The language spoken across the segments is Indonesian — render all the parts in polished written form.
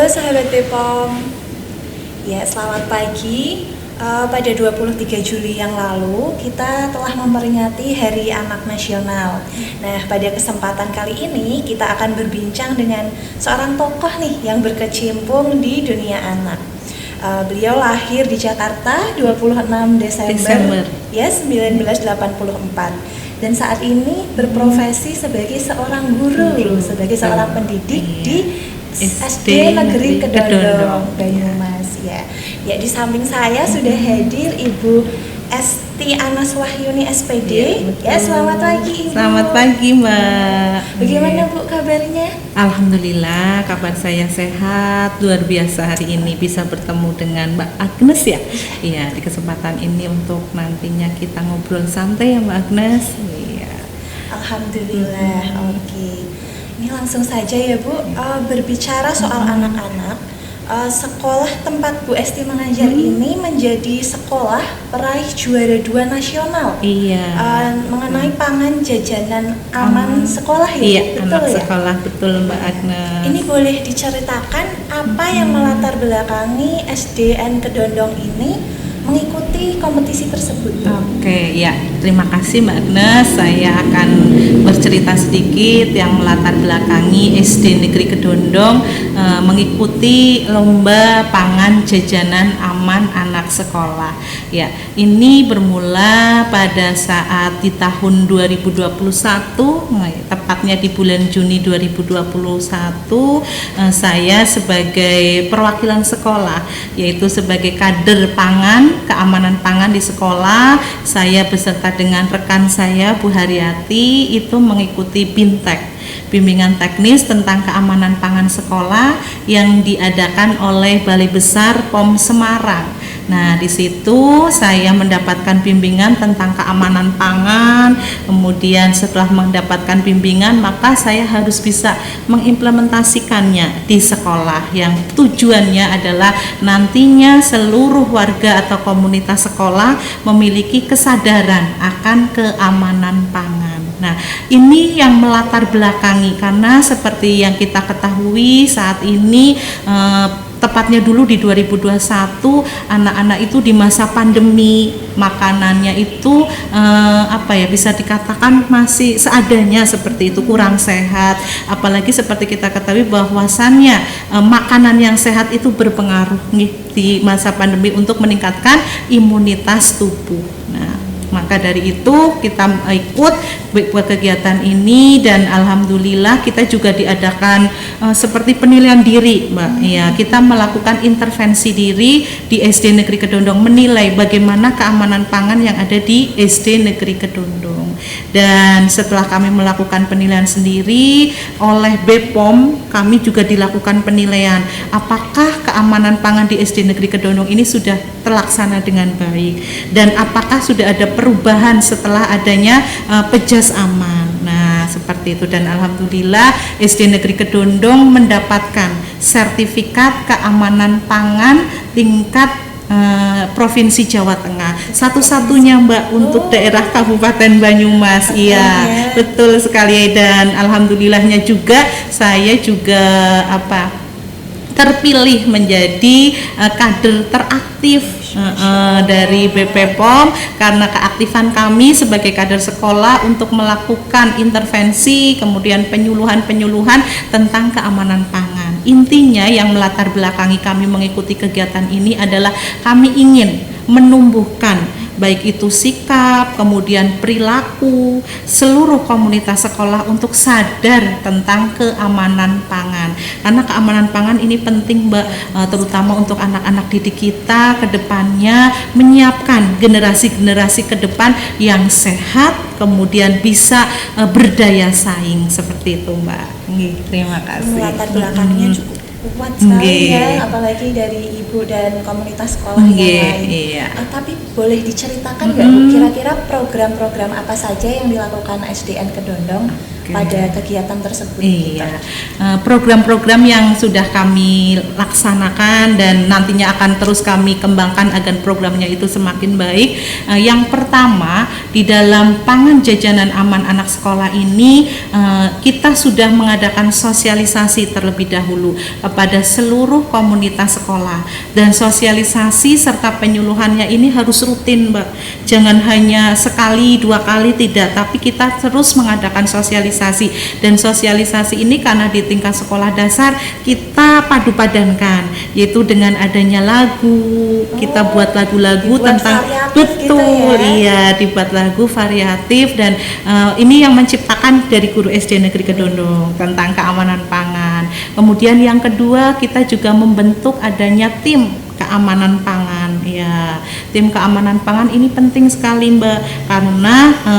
sahabat Bepom. Ya, selamat pagi. Pada 23 Juli yang lalu kita telah memperingati Hari Anak Nasional. Nah, pada kesempatan kali ini kita akan berbincang dengan seorang tokoh nih yang berkecimpung di dunia anak. Beliau lahir di Jakarta 26 Desember. Ya, 1984. Dan saat ini berprofesi sebagai seorang guru, sebagai seorang pendidik di SD Negeri Kedondong, Banyumas. Ya, di samping saya sudah hadir Ibu Esti Anas Wahyuni SPD. Ya, selamat pagi Ibu. Selamat pagi Mbak. Bagaimana Bu kabarnya? Alhamdulillah kabar saya sehat, luar biasa hari ini bisa bertemu dengan Mbak Agnes ya. Iya, di kesempatan ini untuk nantinya kita ngobrol santai ya Mbak Agnes. Iya. Alhamdulillah. Oke. Ini langsung saja ya Bu, berbicara soal anak-anak. Sekolah tempat Bu Esti mengajar ini menjadi sekolah peraih juara 2 nasional. Iya. Mengenai pangan jajanan aman sekolah ya. Iya, betul anak ya? sekolah betul Mbak Agnes. Ini boleh diceritakan apa yang melatar belakangi SDN Kedondong ini mengikuti kompetisi tersebut? Oke, ya terima kasih Mbak Agnes. Saya akan bercerita sedikit yang melatar belakangi SD Negeri Kedondong mengikuti lomba pangan jajanan aman anak sekolah. Ya, ini bermula pada saat di tahun 2021, tepatnya di bulan Juni 2021, saya sebagai perwakilan sekolah, yaitu sebagai kader pangan, keamanan pangan di sekolah, saya beserta dengan rekan saya Bu Haryati itu mengikuti BIMTEK, bimbingan teknis tentang keamanan pangan sekolah yang diadakan oleh Balai Besar POM Semarang. Nah, di situ saya mendapatkan bimbingan tentang keamanan pangan. Kemudian setelah mendapatkan bimbingan, maka saya harus bisa mengimplementasikannya di sekolah yang tujuannya adalah nantinya seluruh warga atau komunitas sekolah memiliki kesadaran akan keamanan pangan. Nah, ini yang melatar belakangi karena seperti yang kita ketahui saat ini tepatnya dulu di 2021 anak-anak itu di masa pandemi makanannya itu bisa dikatakan masih seadanya seperti itu, kurang sehat, apalagi seperti kita ketahui bahwasannya makanan yang sehat itu berpengaruh nih di masa pandemi untuk meningkatkan imunitas tubuh. Nah, maka dari itu kita ikut buat kegiatan ini dan alhamdulillah kita juga diadakan seperti penilaian diri Mbak. Ya, kita melakukan intervensi diri di SD Negeri Kedondong, menilai bagaimana keamanan pangan yang ada di SD Negeri Kedondong. Dan setelah kami melakukan penilaian sendiri oleh BPOM, kami juga dilakukan penilaian apakah keamanan pangan di SD Negeri Kedondong ini sudah terlaksana dengan baik dan apakah sudah ada perubahan setelah adanya pejas aman. Nah, seperti itu dan alhamdulillah SD Negeri Kedondong mendapatkan sertifikat keamanan pangan tingkat Provinsi Jawa Tengah, satu-satunya Mbak untuk daerah Kabupaten Banyumas. Iya, betul sekali dan alhamdulillahnya juga saya juga terpilih menjadi kader teraktif dari BPPOM karena keaktifan kami sebagai kader sekolah untuk melakukan intervensi kemudian penyuluhan tentang keamanan pangan. Intinya yang melatar belakangi kami mengikuti kegiatan ini adalah kami ingin menumbuhkan baik itu sikap, kemudian perilaku seluruh komunitas sekolah untuk sadar tentang keamanan pangan. Karena keamanan pangan ini penting Mbak, terutama untuk anak-anak didik kita ke depannya, menyiapkan generasi-generasi ke depan yang sehat, kemudian bisa berdaya saing seperti itu Mbak. Terima kasih. Latar belakangnya cukup kuat sekali ya, apalagi dari ibu dan komunitas sekolah yang lain. Iya. Tapi boleh diceritakan nggak Bu, kira-kira program program-program apa saja yang dilakukan SDN Kedondong pada kegiatan tersebut? Iya, program-program yang sudah kami laksanakan dan nantinya akan terus kami kembangkan agar programnya itu semakin baik. Yang pertama, di dalam pangan jajanan aman anak sekolah ini kita sudah mengadakan sosialisasi terlebih dahulu kepada seluruh komunitas sekolah, dan sosialisasi serta penyuluhannya ini harus rutin, Mbak. Jangan hanya sekali, 2 kali, tidak, tapi kita terus mengadakan sosialisasi. Dan sosialisasi ini karena di tingkat sekolah dasar kita padu padankan, yaitu dengan adanya lagu, kita buat lagu-lagu tentang betul gitu ya? Iya, dibuat lagu variatif, dan ini yang menciptakan dari guru SD Negeri Kedondong tentang keamanan pangan. Kemudian yang kedua, kita juga membentuk adanya tim keamanan pangan. Ya, tim keamanan pangan ini penting sekali, Mbak, karena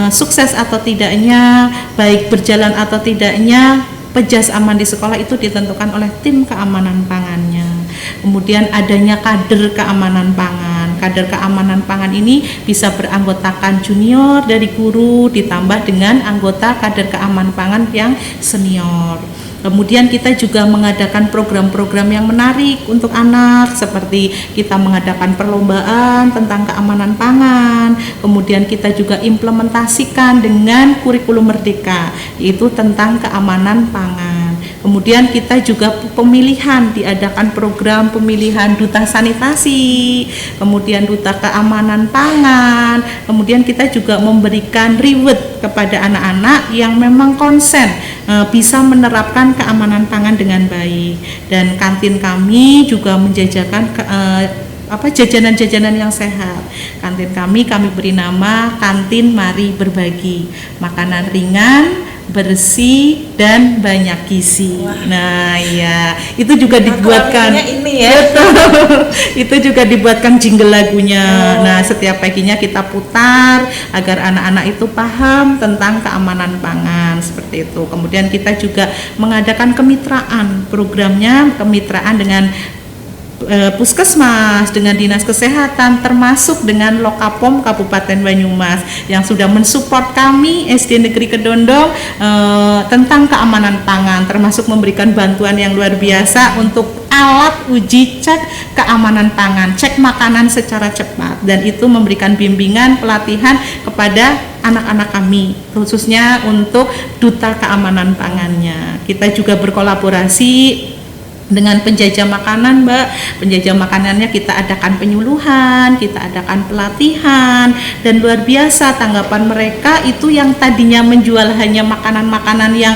sukses atau tidaknya, baik berjalan atau tidaknya pejas aman di sekolah itu ditentukan oleh tim keamanan pangannya. Kemudian adanya kader keamanan pangan. Kader keamanan pangan ini bisa beranggotakan junior dari guru ditambah dengan anggota kader keamanan pangan yang senior. Kemudian kita juga mengadakan program-program yang menarik untuk anak, seperti kita mengadakan perlombaan tentang keamanan pangan. Kemudian kita juga implementasikan dengan kurikulum merdeka, yaitu tentang keamanan pangan. Kemudian kita juga pemilihan, diadakan program pemilihan duta sanitasi, kemudian duta keamanan pangan. Kemudian kita juga memberikan reward kepada anak-anak yang memang konsen bisa menerapkan keamanan pangan dengan baik. Dan kantin kami juga menjajakan jajanan-jajanan yang sehat. Kantin kami beri nama Kantin Mari Berbagi. Makanan ringan, bersih, dan banyak gizi. Wah. Nah, ya, itu juga dibuatkan. Ini ya. Betul. Itu juga dibuatkan jingle lagunya. Nah, setiap paginya kita putar agar anak-anak itu paham tentang keamanan pangan, seperti itu. Kemudian kita juga mengadakan kemitraan. Programnya kemitraan dengan Puskesmas, dengan Dinas Kesehatan, termasuk dengan Lokapom Kabupaten Banyumas yang sudah mensupport kami SD Negeri Kedondong tentang keamanan pangan, termasuk memberikan bantuan yang luar biasa untuk alat uji cek keamanan pangan, cek makanan secara cepat, dan itu memberikan bimbingan pelatihan kepada anak-anak kami, khususnya untuk duta keamanan pangannya. Kita juga berkolaborasi dengan penjajah makanan, Mbak. Penjajah makanannya kita adakan penyuluhan, kita adakan pelatihan, dan luar biasa tanggapan mereka itu yang tadinya menjual hanya makanan-makanan yang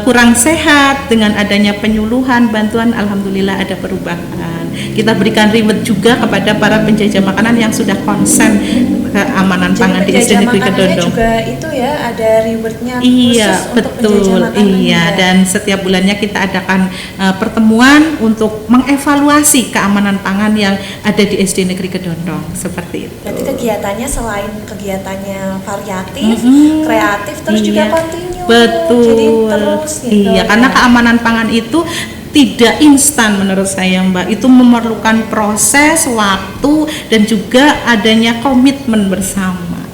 kurang sehat, dengan adanya penyuluhan, bantuan, alhamdulillah ada perubahan. Kita berikan reward juga kepada para penjajah makanan yang sudah konsen keamanan pangan di SD Negeri Kedondong. Juga itu ya, ada rewardnya iya, khusus betul, untuk penjajah makanan. Iya, juga. Dan setiap bulannya kita adakan pertemuan untuk mengevaluasi keamanan pangan yang ada di SD Negeri Kedondong, seperti itu. Berarti kegiatannya selain kegiatannya variatif, kreatif, terus juga kontinu. Betul. Jadi terus gitu. Iya, karena keamanan pangan itu tidak instan menurut saya, Mbak. Itu memerlukan proses, waktu, dan juga adanya komitmen bersama.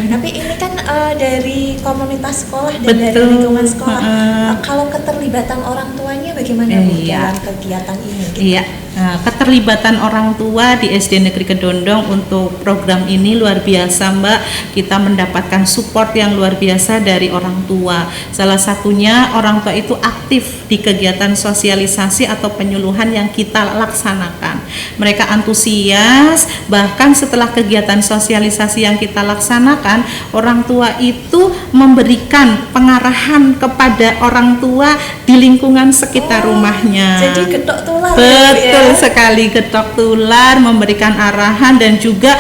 Tapi ini kan dari komunitas sekolah dan dari lingkungan sekolah. Kalau keterlibatan orang tuanya bagaimana dalam kegiatan ini? Gitu? Iya. Keterlibatan orang tua di SD Negeri Kedondong untuk program ini luar biasa, Mbak. Kita mendapatkan support yang luar biasa dari orang tua. Salah satunya orang tua itu aktif di kegiatan sosialisasi atau penyuluhan yang kita laksanakan. Mereka antusias, bahkan setelah kegiatan sosialisasi yang kita laksanakan, orang tua itu memberikan pengarahan kepada orang tua di lingkungan sekitar rumahnya. Jadi getok tular. Betul sekali, getok tular, memberikan arahan, dan juga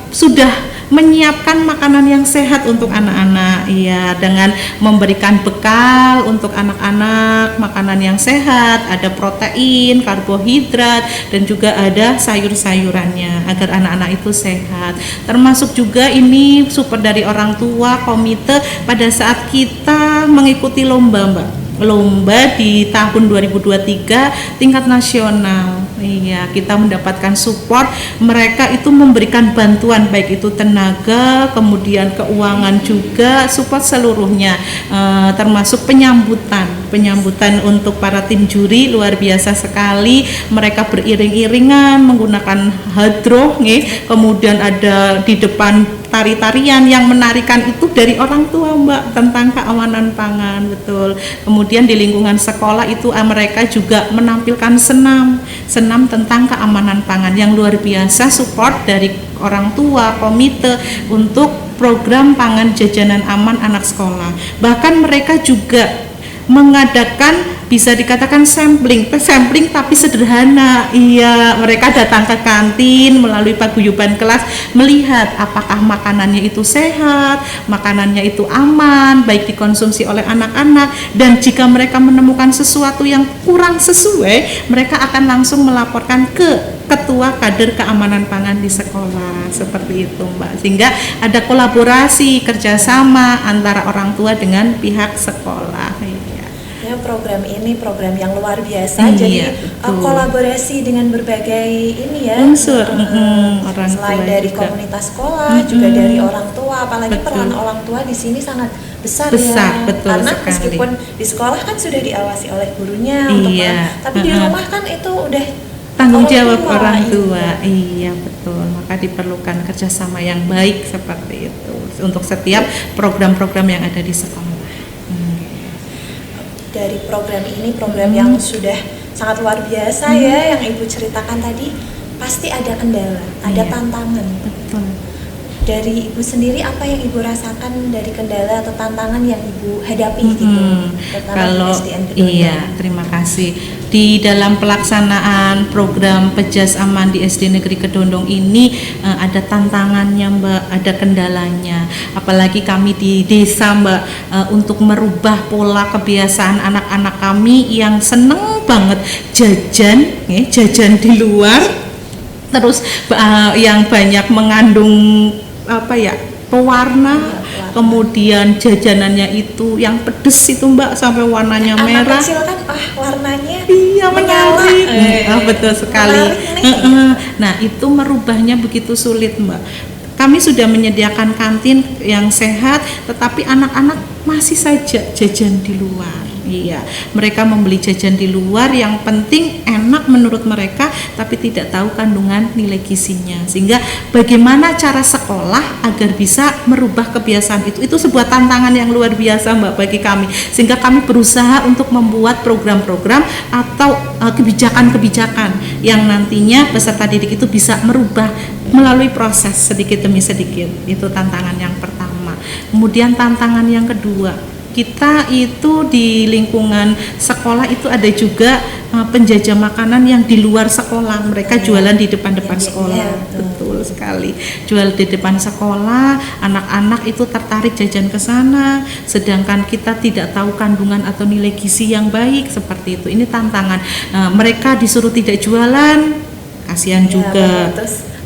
sudah menyiapkan makanan yang sehat untuk anak-anak, iya, dengan memberikan bekal untuk anak-anak, makanan yang sehat, ada protein, karbohidrat, dan juga ada sayur-sayurannya agar anak-anak itu sehat. Termasuk juga ini support dari orang tua, komite pada saat kita mengikuti lomba, Mbak. lomba di tahun 2023 tingkat nasional. Iya, kita mendapatkan support, mereka itu memberikan bantuan baik itu tenaga, kemudian keuangan juga, support seluruhnya, termasuk penyambutan untuk para tim juri luar biasa sekali. Mereka beriring-iringan menggunakan hadroh, kemudian ada di depan tari-tarian yang menarikan itu dari orang tua Mbak tentang keamanan pangan, betul. Kemudian di lingkungan sekolah itu mereka juga menampilkan senam tentang keamanan pangan yang luar biasa, support dari orang tua, komite untuk program pangan jajanan aman anak sekolah. Bahkan mereka juga mengadakan, bisa dikatakan sampling tapi sederhana. Iya, mereka datang ke kantin melalui paguyuban kelas, melihat apakah makanannya itu sehat, makanannya itu aman, baik dikonsumsi oleh anak-anak, dan jika mereka menemukan sesuatu yang kurang sesuai, mereka akan langsung melaporkan ke ketua kader keamanan pangan di sekolah, seperti itu Mbak. Sehingga ada kolaborasi, kerjasama antara orang tua dengan pihak sekolah. Ya, program ini program yang luar biasa. Jadi kolaborasi dengan berbagai ini ya unsur, orang selain tua dari juga. Komunitas sekolah, juga dari orang tua. Apalagi peran orang tua di sini sangat besar ya. Betul Karena sekali. meskipun di sekolah kan sudah diawasi oleh gurunya, tapi di rumah kan itu udah tanggung jawab orang tua. Iya, betul. Maka diperlukan kerjasama yang baik seperti itu untuk setiap program-program yang ada di sekolah. Dari program ini, program yang sudah sangat luar biasa ya, yang Ibu ceritakan tadi, pasti ada kendala, ada tantangan. Betul. Dari Ibu sendiri, apa yang Ibu rasakan dari kendala atau tantangan yang Ibu hadapi gitu? Kalau terima kasih. Di dalam pelaksanaan program Pejas Aman di SD Negeri Kedondong ini ada tantangannya Mbak, ada kendalanya. Apalagi kami di desa Mbak, untuk merubah pola kebiasaan anak-anak kami yang seneng banget jajan di luar, terus yang banyak mengandung pewarna. Kemudian jajanannya itu yang pedes itu Mbak, sampai warnanya merah. Anak kecil kan warnanya menarik. Betul sekali. Nah, itu merubahnya begitu sulit Mbak. Kami sudah menyediakan kantin yang sehat, tetapi anak-anak masih saja jajan di luar. Iya, mereka membeli jajan di luar yang penting enak menurut mereka, tapi tidak tahu kandungan nilai gizinya. Sehingga bagaimana cara sekolah agar bisa merubah kebiasaan itu sebuah tantangan yang luar biasa Mbak bagi kami. Sehingga kami berusaha untuk membuat program-program atau kebijakan-kebijakan yang nantinya peserta didik itu bisa merubah melalui proses sedikit demi sedikit. Itu tantangan yang pertama. Kemudian tantangan yang kedua, kita itu di lingkungan sekolah itu ada juga penjajah makanan yang di luar sekolah. Mereka jualan di depan-depan sekolah. Betul sekali. Jual di depan sekolah, anak-anak itu tertarik jajan ke sana, sedangkan kita tidak tahu kandungan atau nilai gizi yang baik, seperti itu. Ini tantangan. Mereka disuruh tidak jualan, kasihan juga.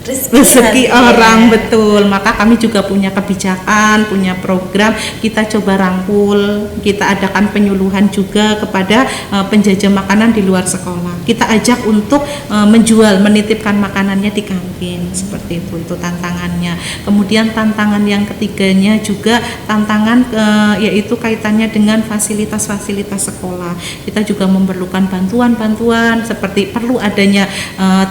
Rezeki orang, betul. Maka kami juga punya kebijakan, punya program, kita coba rangkul, kita adakan penyuluhan juga kepada penjajah makanan di luar sekolah. Kita ajak untuk menjual, menitipkan makanannya di kantin, seperti itu tantangannya. Kemudian tantangan yang ketiganya juga tantangan yaitu kaitannya dengan fasilitas-fasilitas sekolah. Kita juga memerlukan bantuan-bantuan, seperti perlu adanya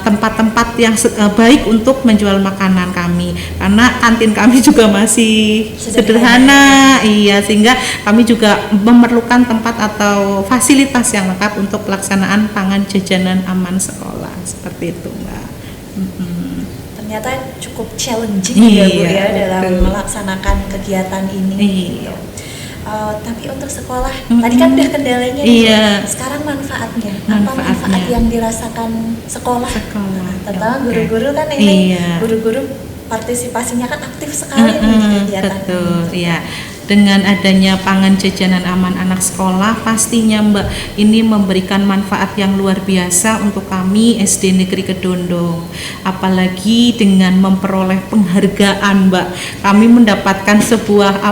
tempat-tempat yang baik untuk menjual makanan kami, karena kantin kami juga masih sederhana. Iya, sehingga kami juga memerlukan tempat atau fasilitas yang lengkap untuk pelaksanaan pangan jajanan aman sekolah, seperti itu Mbak. Ternyata cukup challenging ya Bu ya dalam melaksanakan kegiatan ini. Tapi untuk sekolah tadi kan udah kendalanya, sekarang manfaatnya. Apa manfaat yang dirasakan sekolah? Terutama guru-guru kan ini, guru-guru partisipasinya kan aktif sekali di kegiatan. Betul, iya. Dengan adanya pangan jajanan aman anak sekolah, pastinya Mbak ini memberikan manfaat yang luar biasa untuk kami SD Negeri Kedondong. Apalagi dengan memperoleh penghargaan Mbak, kami mendapatkan sebuah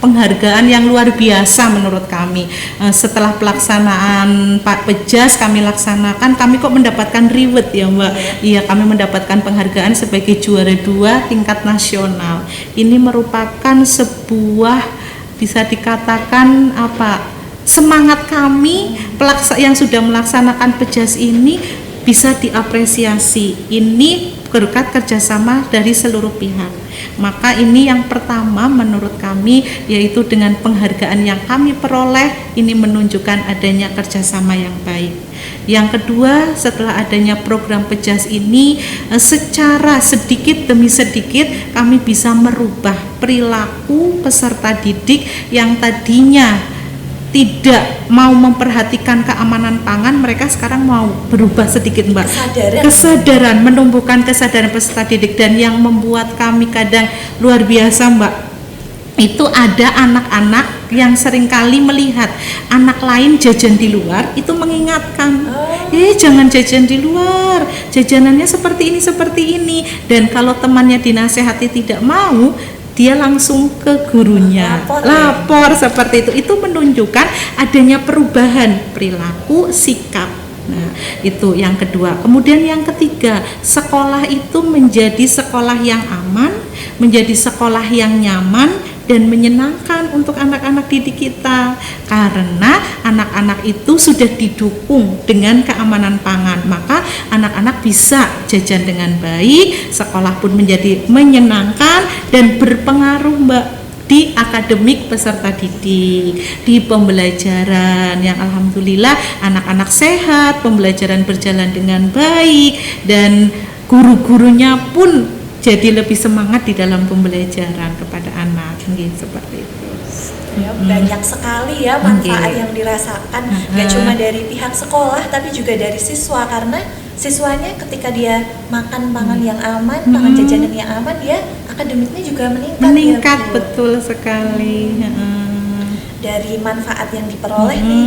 penghargaan yang luar biasa menurut kami. Setelah pelaksanaan Pak Pejas kami laksanakan, kami kok mendapatkan reward ya Mbak. Iya, kami mendapatkan penghargaan sebagai juara 2 tingkat nasional. Ini merupakan sebuah, bisa dikatakan semangat kami yang sudah melaksanakan Pejas ini bisa diapresiasi. Ini berkat kerjasama dari seluruh pihak. Maka ini yang pertama menurut kami, yaitu dengan penghargaan yang kami peroleh, ini menunjukkan adanya kerjasama yang baik. Yang kedua, setelah adanya program Pejas ini, secara sedikit demi sedikit kami bisa merubah perilaku peserta didik yang tadinya tidak mau memperhatikan keamanan pangan, mereka sekarang mau berubah sedikit Mbak. Kesadaran, menumbuhkan kesadaran peserta didik. Dan yang membuat kami kadang luar biasa Mbak, itu ada anak-anak yang seringkali melihat anak lain jajan di luar, itu mengingatkan, jangan jajan di luar, jajanannya seperti ini. Dan kalau temannya dinasehati tidak mau, dia langsung ke gurunya lapor seperti itu menunjukkan adanya perubahan perilaku, sikap. Nah, itu yang kedua. Kemudian yang ketiga, sekolah itu menjadi sekolah yang aman, menjadi sekolah yang nyaman dan menyenangkan untuk anak-anak didik kita, karena anak-anak itu sudah didukung dengan keamanan pangan, maka anak-anak bisa jajan dengan baik, sekolah pun menjadi menyenangkan dan berpengaruh Mbak di akademik peserta didik, di pembelajaran yang alhamdulillah anak-anak sehat, pembelajaran berjalan dengan baik, dan guru-gurunya pun jadi lebih semangat di dalam pembelajaran kepada anak, seperti itu. Ya, banyak sekali ya manfaat yang dirasakan, gak cuma dari pihak sekolah tapi juga dari siswa, karena siswanya ketika dia makan pangan yang aman, pangan jajanan yang aman, dia akademiknya juga meningkat ya, betul sekali. Dari manfaat yang diperoleh nih,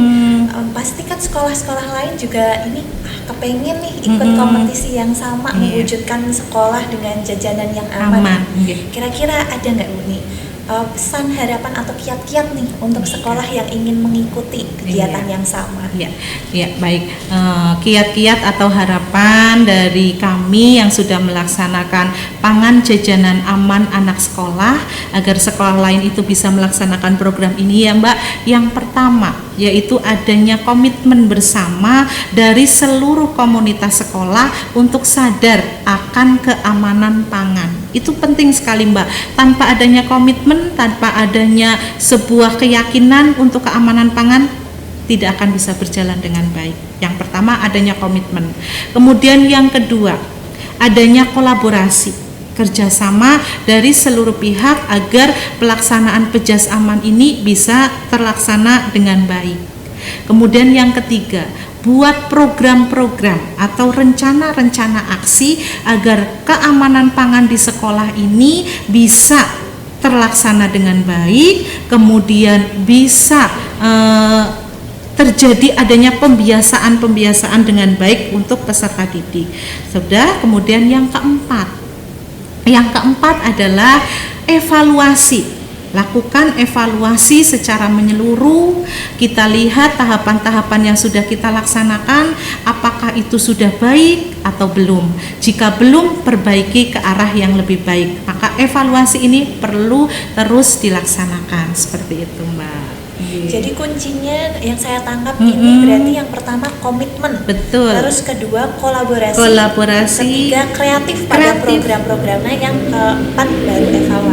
pasti kan sekolah-sekolah lain juga ini kepengen nih ikut kompetisi yang sama, mewujudkan sekolah dengan jajanan yang aman. Kira-kira ada nggak Bu nih pesan, harapan atau kiat-kiat nih untuk sekolah yang ingin mengikuti kegiatan yang sama? Ya, baik. Kiat-kiat atau harapan dari kami yang sudah melaksanakan pangan jajanan aman anak sekolah agar sekolah lain itu bisa melaksanakan program ini ya Mbak. Yang pertama yaitu adanya komitmen bersama dari seluruh komunitas sekolah untuk sadar akan keamanan pangan. Itu penting sekali Mbak. Tanpa adanya komitmen, tanpa adanya sebuah keyakinan untuk keamanan pangan, tidak akan bisa berjalan dengan baik. Yang pertama adanya komitmen. Kemudian yang kedua, adanya kolaborasi, kerjasama dari seluruh pihak agar pelaksanaan Pejas Aman ini bisa terlaksana dengan baik. Kemudian yang ketiga, buat program-program atau rencana-rencana aksi agar keamanan pangan di sekolah ini bisa terlaksana dengan baik, kemudian bisa terjadi adanya pembiasaan dengan baik untuk peserta didik. Sudah, kemudian yang keempat adalah evaluasi. Lakukan evaluasi secara menyeluruh. Kita lihat tahapan-tahapan yang sudah kita laksanakan, apakah itu sudah baik atau belum. Jika belum, perbaiki ke arah yang lebih baik. Maka evaluasi ini perlu terus dilaksanakan, seperti itu Mbak. Jadi kuncinya yang saya tangkap ini berarti yang pertama komitmen, betul. Terus kedua kolaborasi, ketiga kreatif pada program-programnya, yang keempat baru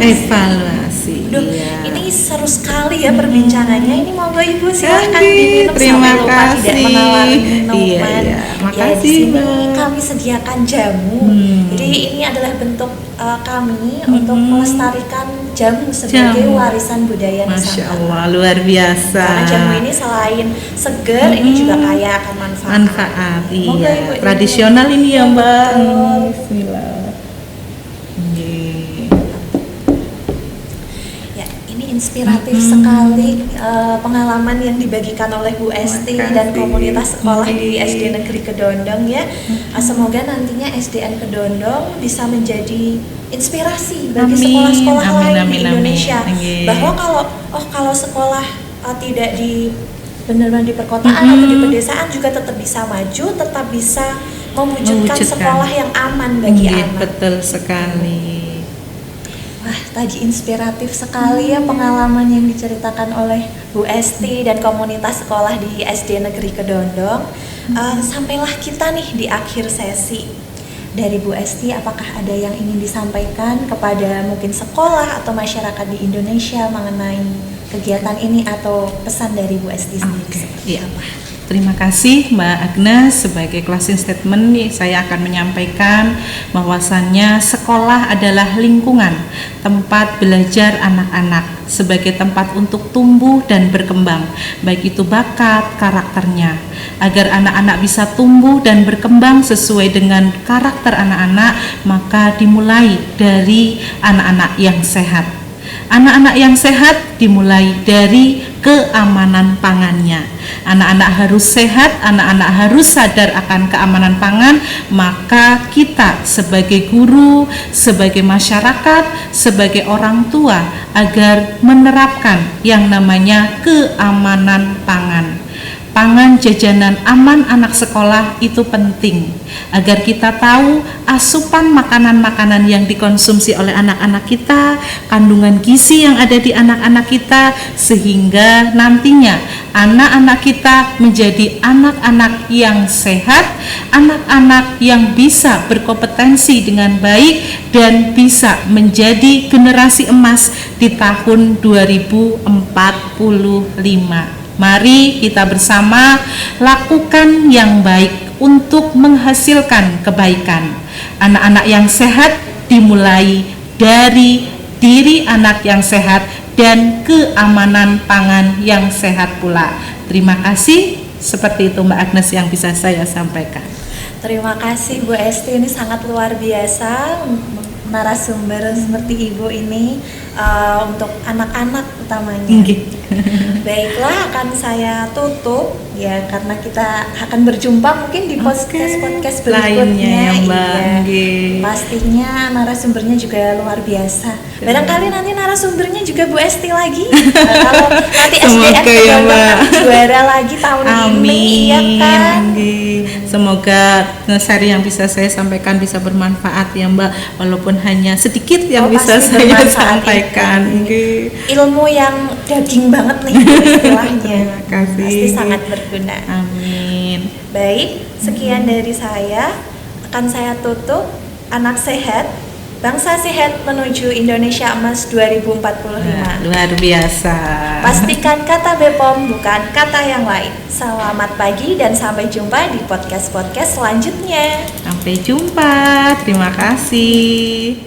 evaluasi. Ini seru sekali ya perbincangannya. Ini monggo Ibu silahkan diminum sampai lupa tidak menawar minuman. Makasih di sini kami sediakan jamu. Jadi ini adalah bentuk kami untuk melestarikan jamu sebagai warisan budaya Nusantara. Masya Allah, luar biasa. Karena jamu ini selain segar, ini juga kaya akan manfaat. Iya. Tradisional ini ya Mbak. Bismillah. Inspiratif sekali pengalaman yang dibagikan oleh Bu Esti dan komunitas sekolah di SD Negeri Kedondong ya. Semoga nantinya SDN Kedondong bisa menjadi inspirasi bagi Amin, sekolah-sekolah amin, lain amin, di amin. Indonesia. Amin. Bahwa kalau sekolah tidak di benar-benar di perkotaan atau di pedesaan juga tetap bisa maju, tetap bisa mewujudkan sekolah yang aman bagi anak. Betul sekali. Wah, tadi inspiratif sekali ya pengalaman yang diceritakan oleh Bu Esti dan komunitas sekolah di SD Negeri Kedondong. Sampailah kita nih di akhir sesi. Dari Bu Esti, apakah ada yang ingin disampaikan kepada mungkin sekolah atau masyarakat di Indonesia mengenai kegiatan ini atau pesan dari Bu Esti sendiri? Iya. Terima kasih Mbak Agnes. Sebagai closing statement nih, saya akan menyampaikan bahwasannya sekolah adalah lingkungan tempat belajar anak-anak sebagai tempat untuk tumbuh dan berkembang, baik itu bakat, karakternya. Agar anak-anak bisa tumbuh dan berkembang sesuai dengan karakter anak-anak, maka dimulai dari anak-anak yang sehat. Anak-anak yang sehat dimulai dari keamanan pangannya. Anak-anak harus sehat, anak-anak harus sadar akan keamanan pangan, maka kita sebagai guru, sebagai masyarakat, sebagai orang tua agar menerapkan yang namanya keamanan pangan. Pangan jajanan aman anak sekolah itu penting agar kita tahu asupan makanan-makanan yang dikonsumsi oleh anak-anak kita, kandungan gizi yang ada di anak-anak kita, sehingga nantinya anak-anak kita menjadi anak-anak yang sehat, anak-anak yang bisa berkompetensi dengan baik dan bisa menjadi generasi emas di tahun 2045. Mari kita bersama lakukan yang baik untuk menghasilkan kebaikan. Anak-anak yang sehat dimulai dari diri anak yang sehat dan keamanan pangan yang sehat pula. Terima kasih. Seperti itu Mbak Agnes yang bisa saya sampaikan. Terima kasih Bu Esti, ini sangat luar biasa narasumber seperti Ibu ini untuk anak-anak utamanya. Baiklah, akan saya tutup ya karena kita akan berjumpa mungkin di podcast berikutnya. Ya, Mbak. Iya. Pastinya narasumbernya juga luar biasa. Barangkali nanti narasumbernya juga Bu Esti lagi. Kalau nanti SDN ya, juara lagi tahun ini, ya kan? Semoga seri yang bisa saya sampaikan bisa bermanfaat ya Mbak, walaupun hanya sedikit yang bisa saya sampaikan. Ilmu yang daging banget nih istilahnya. Pasti sangat berguna. Amin. Baik, sekian dari saya. Akan saya tutup. Anak sehat, bangsa sehat menuju Indonesia Emas 2045. Luar biasa. Pastikan kata BPOM bukan kata yang lain. Selamat pagi dan sampai jumpa di podcast selanjutnya. Sampai jumpa. Terima kasih.